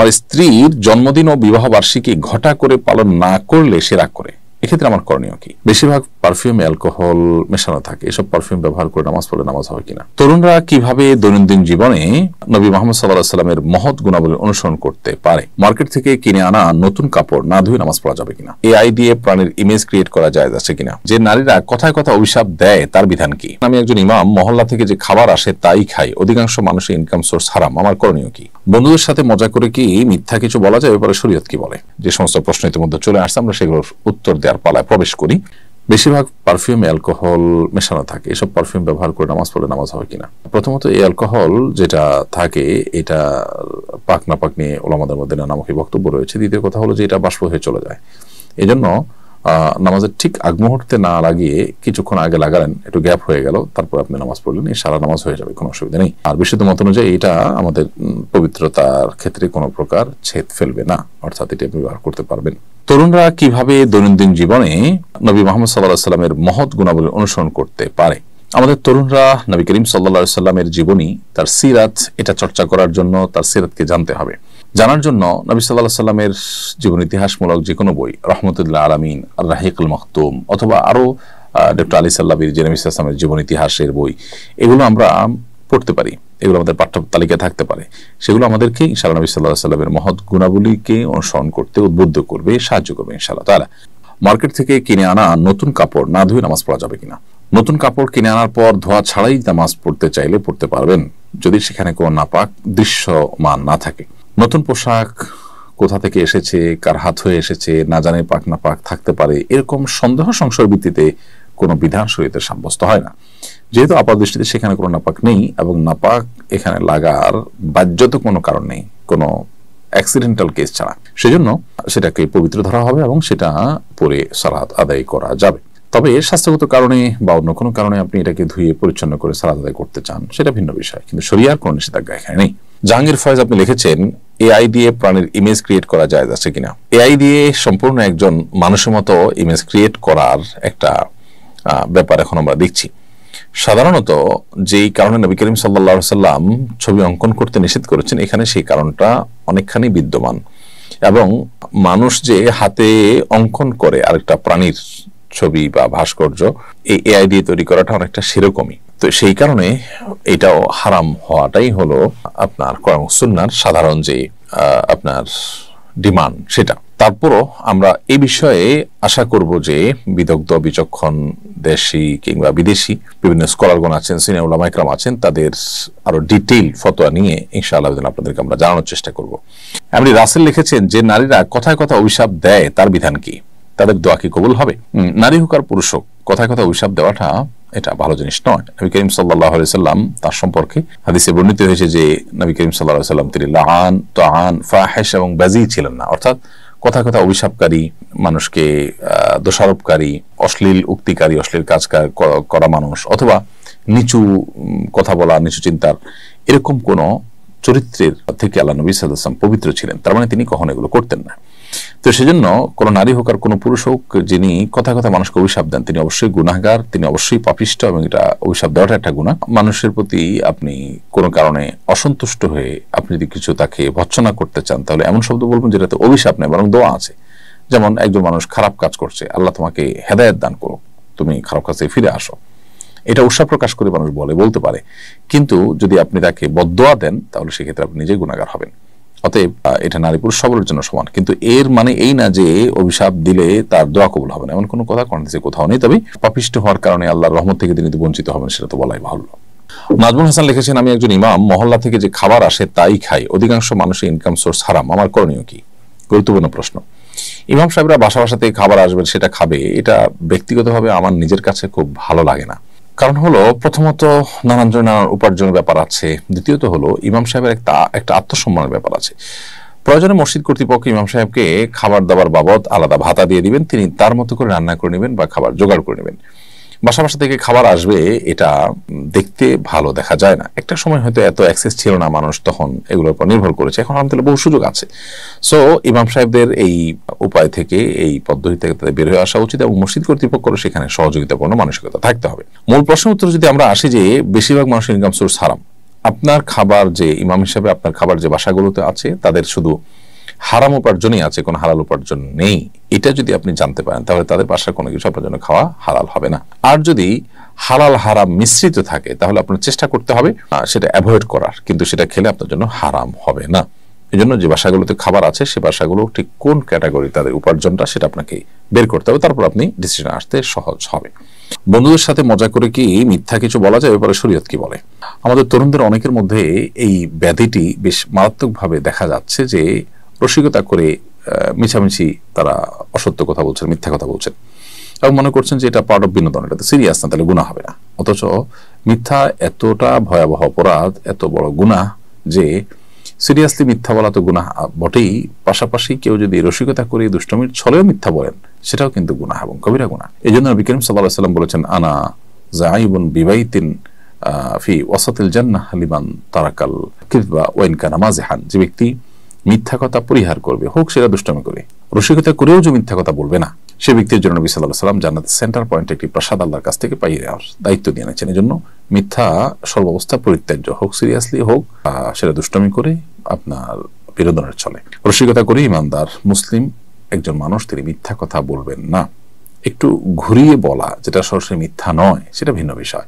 আমার স্ত্রীর জন্মদিন ও বিবাহ বার্ষিকী ঘটা করে পালন না করলে সে রাগ করে, এক্ষেত্রে আমার করণীয় কি? বেশিরভাগ পারফিউমে অ্যালকোহল মেশানো থাকে, এসব পারফিউম ব্যবহার করে নামাজ পড়লে নামাজ হবে কিনা? তরুণরা কিভাবে দৈনন্দিন জীবনে নবী মুহাম্মদ সাল্লাল্লাহু আলাইহি সাল্লামের মহৎ গুণাবলী অনুসরণ করতে পারে? মার্কেট থেকে কিনে আনা নতুন কাপড় না ধুয়ে নামাজ পড়া যাবে কিনা? এআই দিয়ে প্রাণীর ইমেজ ক্রিয়েট করা যায় আছে কিনা? যে নারীরা কথায় কথা অভিশাপ দেয় তার বিধান কি? আমি একজন ইমাম, মহল্লা থেকে যে খাবার আসে তাই খাই, অধিকাংশ মানুষের ইনকাম সোর্স হারাম, আমার করণীয় কি? বন্ধুদের সাথে মজা করে কি মিথ্যা কিছু বলা যায়? ব্যাপারে শরীয়ত কি বলে? যে সমস্ত প্রশ্ন ইতিমধ্যে চলে আসছে, আমরা সেগুলোর উত্তর দেওয়ার পালায় প্রবেশ করি। বেশিরভাগ পারফিউমে অ্যালকোহল মেশানো থাকে, এসব পারফিউম ব্যবহার করে নামাজ পড়লে নামাজ হবে কিনা? প্রথমত এই অ্যালকোহল যেটা থাকে এটা পাক না পাক নিয়ে ওলামাদের মধ্যে নানামুখী বক্তব্য রয়েছে। দ্বিতীয় কথা হলো যে এটা বাষ্প হয়ে চলে যায়, এই জন্য নামাজের ঠিক আগ মুহূর্তে না লাগিয়ে কিছুক্ষণ আগে লাগালেন, একটু গ্যাপ হয়ে গেল, তারপর আপনি নামাজ পড়লেন, এই সারা নামাজ হয়ে যাবে, কোনো অসুবিধা নেই। আর বিশুদ্ধ মত অনুযায়ী এটা আমাদের পবিত্রতার ক্ষেত্রে কোনো প্রকার ছেদ ফেলবে না, অর্থাৎ এটা ব্যবহার করতে পারবেন। তরুণরা কিভাবে দৈনন্দিন জীবনে নবী মুহাম্মদ সাল্লাল্লাহু আলাইহি সাল্লামের মহৎ গুণাবলী অনুসরণ করতে পারে? আমাদের তরুণরা নবী করিম সাল্লাল্লাহু আলাইহি সাল্লামের জীবনী, তার সিরাত, এটা চর্চা করার জন্য তার সিরাতকে জানতে হবে। জানার জন্য নবী সাল্লাল্লাহু আলাইহি সাল্লামের জীবন ইতিহাসমূলক যে কোনো বই, রহমতুল্লাহ আলামিন, আর রাহিকুল মাখতুম, অথবা আরো ডক্টর আলী সাল্লাবির যে নবী সাল্লাল্লাহু আলাইহি সাল্লামের জীবন ইতিহাসের বই, এগুলো আমরা পড়তে পারি, এগুলো আমাদের পাঠ্য তালিকায় থাকতে পারে। সেগুলো আমাদেরকে ইনশাআল্লাহ নবী সাল্লাল্লাহু আলাইহি সাল্লামের মহৎ গুণাবলীকে অনুসরণ করতে উদ্বুদ্ধ করবে, সাহায্য করবে ইনশাআল্লাহ তাআলা। মার্কেট থেকে কিনে আনা নতুন কাপড় না ধুয়ে নামাজ পড়া যাবে কিনা? নতুন কাপড় কিনে আনার পর ধোয়া ছাড়াই নামাজ পড়তে চাইলে পড়তে পারবেন, যদি সেখানে কোনো নাপাক দৃশ্যমান না থাকে। নতুন পোশাক কোথা থেকে এসেছে, কার হাত হয়ে এসেছে, না জানে পাক না পাক থাকতে পারে, এরকম সন্দেহ সংশয়ের ভিত্তিতে কোনো বিধান শরীয়তে সাব্যস্ত হয় না। যেহেতু আপাত দৃষ্টিতে সেখানে কোনো নাপাক নেই এবং নাপাক এখানে লাগার বাহ্যত কোনো কারণ নেই, কোনো অ্যাক্সিডেন্টাল কেস ছাড়া, সেজন্য সেটাকে পবিত্র ধরা হবে এবং সেটা পরে সালাত আদায় করা যাবে। তবে স্বাস্থ্যগত কারণে বা অন্য কোনো কারণে আপনি এটাকে ধুয়ে পরিচ্ছন্ন করে সালাত আদায় করতে চান, সেটা ভিন্ন বিষয়, কিন্তু শরিয়ার কোনো নিষেধাজ্ঞা এখানে নেই। জাহাঙ্গীর ফয়েজ আপনি লিখেছেন, এআই দিয়ে প্রাণীর ইমেজ ক্রিয়েট করা যায় আছে কিনা? এআই দিয়ে সম্পূর্ণ একজন মানুষের মতো ইমেজ ক্রিয়েট করার একটা ব্যাপার এখন আমরা দেখছি। সাধারণত যেই কারণে নবী করিম সাল্লাল্লাহু আলাইহি সাল্লাম ছবি অঙ্কন করতে নিষেধ করেছেন, এখানে সেই কারণটা অনেকখানি বিদ্যমান, এবং মানুষ যে হাতে অঙ্কন করে আরেকটা প্রাণীর ছবি বা ভাস্কর্য, এই এআই দিয়ে তৈরি করাটা অনেকটা সেরকমই। তো সেই কারণে এটাও হারাম হওয়াটাই হলো আপনার কোরআন ও সুন্নাহর সাধারণ যে আপনার ডিমান্ড সেটা। তারপরও আমরা এই বিষয়ে আশা করব যে বিদগ্ধ বিচক্ষণ দেশি কিংবা বিদেশি বিভিন্ন স্কলারগণ আছেন, সিনিয়র উলামা ইকরাম আছেন, তাদের আরো ডিটেইল ফতোয়া নিয়ে ইনশাআল্লাহ আপনাদেরকে আমরা জানানোর চেষ্টা করব। এমনি রাসেল লিখেছেন যে নারীরা কথায় কথা অভিশাপ দেয় তার বিধান কি? তাদের দোয়া কি কবুল হবে? নারী হোক আর পুরুষ হোক, কথায় কথা অভিশাপ দেওয়াটা এটা ভালো জিনিস নয়। নবী করিম সাল্লাল্লাহু আলাইহি সাল্লাম তার সম্পর্কে হাদিসে বর্ণিত হয়েছে যে নবী করিম সাল্লাল্লাহু আলাইহি সাল্লাম তিনি লাআন, তাআন, ফাহিশ এবং বাযী ছিলেন না, অর্থাৎ কথা কথা অভিশাপকারী, মানুষকে দোষারোপকারী, অশ্লীল উক্তিকারী, অশ্লীল কাজ করা মানুষ, অথবা নিচু কথা বলা, নিচু চিন্তার এরকম কোন চরিত্রের থেকে আল্লাহ নবী সাল্লাল্লাহু আলাইহি ওয়াসাল্লাম পবিত্র ছিলেন। তার মানে তিনি কখনো এগুলো করতেন না। তো সেজন্য কোন নারী হোক আর কোন পুরুষ হোক, যিনি কথা কথা মানুষকে অভিশাপ দেন, তিনি অবশ্যই গুনাহগার, তিনি অবশ্যই পাপিষ্ট, এবং এটা অভিশাপ দেওয়াটা একটা গুনাহ। মানুষের প্রতি আপনি কোনো কারণে অসন্তুষ্ট হয়ে আপনি যদি কিছু তাকে ভৎসনা করতে চান, তাহলে এমন শব্দ বলবেন যেটাতে অভিশাপ নেই বরং দোয়া আছে। যেমন একজন মানুষ খারাপ কাজ করছে, আল্লাহ তোমাকে হেদায়েত দান করুক, তুমি খারাপ কাজে ফিরে আসো, এটা উৎসাহ প্রকাশ করে মানুষ বলতে পারে। কিন্তু যদি আপনি তাকে বদদোয়া দেন, তাহলে সেক্ষেত্রে আপনি নিজেই গুনাহগার হবেন। অতএব এটা নারী পুরুষ সবার জন্য সমান, কিন্তু এর মানে এই না যে অভিশাপ দিলে তার দোয়া কবুল হবে না, এমন কোনো কথা কোরআনে কোথাও নেই। তবে পাপিষ্ট হওয়ার কারণে আল্লাহর রহমত থেকে তিনি বঞ্চিত হবেন, সেটা তো বলাই বাহুল্য। নাজমুল হাসান লিখেছেন, আমি একজন ইমাম, মহল্লা থেকে যে খাবার আসে তাই খাই, অধিকাংশ মানুষের ইনকাম সোর্স হারাম, আমার করণীয় কি? গুরুত্বপূর্ণ প্রশ্ন। ইমাম সাহেবরা বাসা থেকে খাবার আসবে, সেটা খাবে, এটা ব্যক্তিগতভাবে আমার নিজের কাছে খুব ভালো লাগে না। কারণ হলো, প্রথমত নানান উপার্জনের ব্যাপার আছে, দ্বিতীয়ত হলো ইমাম সাহেবের একটা আত্মসম্মানের ব্যাপার আছে। প্রয়োজনে মসজিদ কর্তৃপক্ষ ইমাম সাহেবকে খাবার দাবার বাবদ আলাদা ভাতা দিয়ে দিবেন, তিনি তার মতো করে রান্না করে নেবেন বা খাবার জোগাড় করে নেবেন। বাসা থেকে খাবার আসবে, এটা দেখতে ভালো দেখা যায় না। একটা সময় হয়তো এত অ্যাক্সেস ছিল না, মানুষ তখন এগুলোর উপর নির্ভর করেছে, এখন আলহামদুলিল্লাহ বহু সুযোগ আছে। সো ইমাম সাহেবদের এই উপায় থেকে, এই পদ্ধতি থেকে তাদের বের হয়ে আসা উচিত, এবং মসজিদ কর্তৃপক্ষের সেখানে সহযোগিতাপূর্ণ মানসিকতা থাকতে হবে। মূল প্রশ্ন উত্তর যদি আমরা আসি যে বেশিরভাগ মানুষের ইনকাম সোর্স হারাম, আপনার খাবার যে ইমাম হিসেবে আপনার খাবার যে বাসাগুলোতে আছে তাদের শুধু হারাম উপার্জনই আছে, কোনো হালাল উপার্জন নেই, এটা যদি আপনি জানতে পারেন তাহলে তাদের বাসার কোনো কিছু আপনার জন্য খাওয়া হালাল হবে না। আর যদি হালাল হারাম মিশ্রিত থাকে তাহলে আপনার চেষ্টা করতে হবে সেটা অ্যাভয়েড করার, কিন্তু সেটা খেলে আপনার জন্য হারাম হবে না। এই জন্য যে বাসাগুলোতে খাবার আছে সে বাসাগুলো ঠিক কোন ক্যাটাগরি তাদের উপার্জনটা সেটা আপনাকে বের করতে হবে, তারপর আপনি ডিসিশন আসতে সহজ হবে। বন্ধুদের সাথে মজা করে কি মিথ্যা কিছু বলা যায়, ব্যাপারে শরীয়ত কি বলে? আমাদের তরুণদের অনেকের মধ্যে এই ব্যাধিটি বেশ মারাত্মকভাবে দেখা যাচ্ছে যে রসিকতা করে মিছামিছি তারা অসত্য কথা বলছেন, মিথ্যা কথা বলছেন এবং মনে করছেন যে এটা পার্ট অফ বিনোদন, এটা তো সিরিয়াস না, তাহলে গুনাহ হবে না। অথচ মিথ্যা এতটা ভয়াবহ অপরাধ, এত বড় গুনাহ যে সিরিয়াসলি মিথ্যা বলা তো গুনাহ বটেই, পাশাপাশি কেউ যদি রসিকতা করে দুষ্টমির ছলেও মিথ্যা বলেন সেটাও কিন্তু গুনাহ এবং কবিরা গুনাহ। এই জন্য নবী করিম সাল্লাল্লাহু আলাইহি ওয়াসাল্লাম বলেছেন, আনা যাইবুন বিবাইতিন ফি ওয়াসাতিল জান্নাহ লিমান তারাকাল কিযবা ওয়া ইন কানা মাযিহান। যে ব্যক্তি মিথ্যা কথা পরিহার করবে, হোক সেটা দুষ্টমি করে, রসিকতা করেও যে মিথ্যা কথা বলবে না, সে ব্যক্তির জন্য নবী সাল্লাল্লাহু আলাইহি ওয়াসাল্লাম জান্নাতের সেন্টার পয়েন্টে একটি প্রাসাদ আল্লাহর কাছ থেকে পাইয়ে দেওয়ার দায়িত্ব দিয়ে নিয়েছেন। এই জন্য মিথ্যা সর্বাবস্থা পরিত্যাজ্য, হোক সিরিয়াসলি হোক সেটা দুষ্টমি করে আপনার বিনোদনের চলে। রসিকতা করে ইমানদার মুসলিম একজন মানুষ তিনি মিথ্যা কথা বলবেন না। একটু ঘুরিয়ে বলা যেটা সরাসরি মিথ্যা নয় সেটা ভিন্ন বিষয়,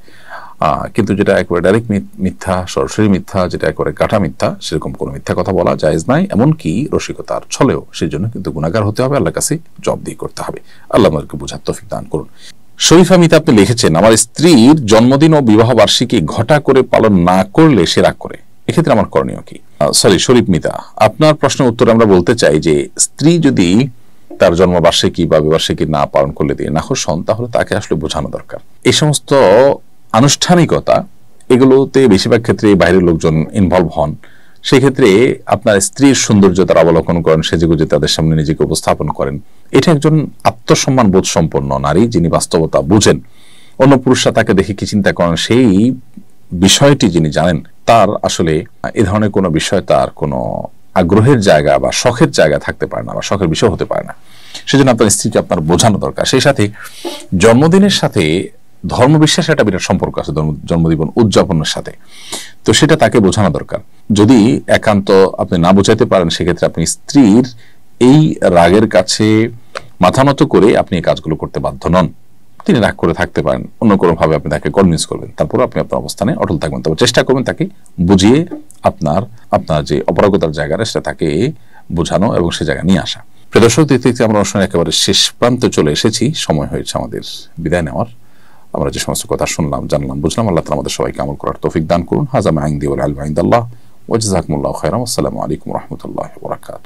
কিন্তু যেটা একবারে ডাইরেক্ট মিথ্যা, সরাসরি মিথ্যা, যেটা একবারে কাটা মিথ্যা, সেরকম কোনো মিথ্যা কথা বলা জায়েজ নাই। এমনকি রসিকতার ছলেও সেই জন্য কিন্তু গুনাহগার হতে হবে, আল্লাহর কাছে জবাবদিহি করতে হবে। আল্লাহ আমাদেরকে বোঝার তৌফিক দান করুন। শরীফা মিতা আপনি লিখেছেন, আমার স্ত্রীর জন্মদিন ও বিবাহ বার্ষিকী ঘটা করে পালন না করলে সে রাগ করে, এক্ষেত্রে আমার করণীয় কি? সরি শরীফ মিতা, আপনার প্রশ্নের উত্তরে আমরা বলতে চাই যে স্ত্রী যদি তার জন্মবার্ষিকী বা বিবার্ষিকী না পালন করলে দিয়ে নাখোশ হন, তাহলে তাকে আসলে বোঝানো দরকার। এই সমস্ত আনুষ্ঠানিকতা এগুলোতে বেশিরভাগ ক্ষেত্রে বাইরের লোকজন ইনভলভ হন, সেক্ষেত্রে আপনার স্ত্রীর সৌন্দর্য তারা অবলোকন করেন, সেজেগুজে তাদের সামনে নিজেকে উপস্থাপন করেন। এটা একজন আত্মসম্মান বোধ সম্পন্ন নারী, যিনি বাস্তবতা বুঝেন, অন্য পুরুষরা তাকে দেখে কি চিন্তা করেন সেই বিষয়টি যিনি জানেন, তার আসলে এ ধরনের কোনো বিষয় তার কোনো আগ্রহের জায়গা বা শখের জায়গা থাকতে পারে না বা শখের বিষয় হতে পারে না। সেজন্য আপনার স্ত্রীকে আপনার বোঝানো দরকার। সেই সাথে জন্মদিনের সাথে ধর্মবিশ্বাসের একটা বিরাট সম্পর্ক আছে জন্মদিন উদযাপনের সাথে, তো সেটা তাকে বোঝানো দরকার। যদি একান্ত আপনি না বোঝাতে পারেন, সেক্ষেত্রে আপনি স্ত্রীর এই রাগের কাছে মাথা নত করে আপনি এই কাজগুলো করতে বাধ্য নন। তিনি রাগ করে থাকতে পারেন, অন্য কোনো ভাবে আপনি তাকে কনভিন্স করবেন, তারপর আপনি আপনার অবস্থানে অটল থাকবেন, তবে চেষ্টা করবেন তাকে বুঝিয়ে আপনার যে অপারগতার জায়গাটা সেটা তাকে বোঝানো এবং সে জায়গা নিয়ে আসা। প্রিয় দর্শক, দেখতে আমরা অনুষ্ঠানে একেবারে শেষ প্রান্তে চলে এসেছি, সময় হয়েছে আমাদের বিদায় নেওয়ার। আমরা যে সমস্ত কথা শুনলাম, জানলাম, বুঝলাম, আল্লাহ তাআলা আমাদের সবাইকে আমল করার তৌফিক দান করুন। হাযা মা ইনদি ওয়া আল ইলমু ইনদাল্লাহ ওয়া জাযাকুমুল্লাহু খাইরান। আসসালামু আলাইকুম ওয়া রাহমাতুল্লাহি ওয়া বারাকাতুহু।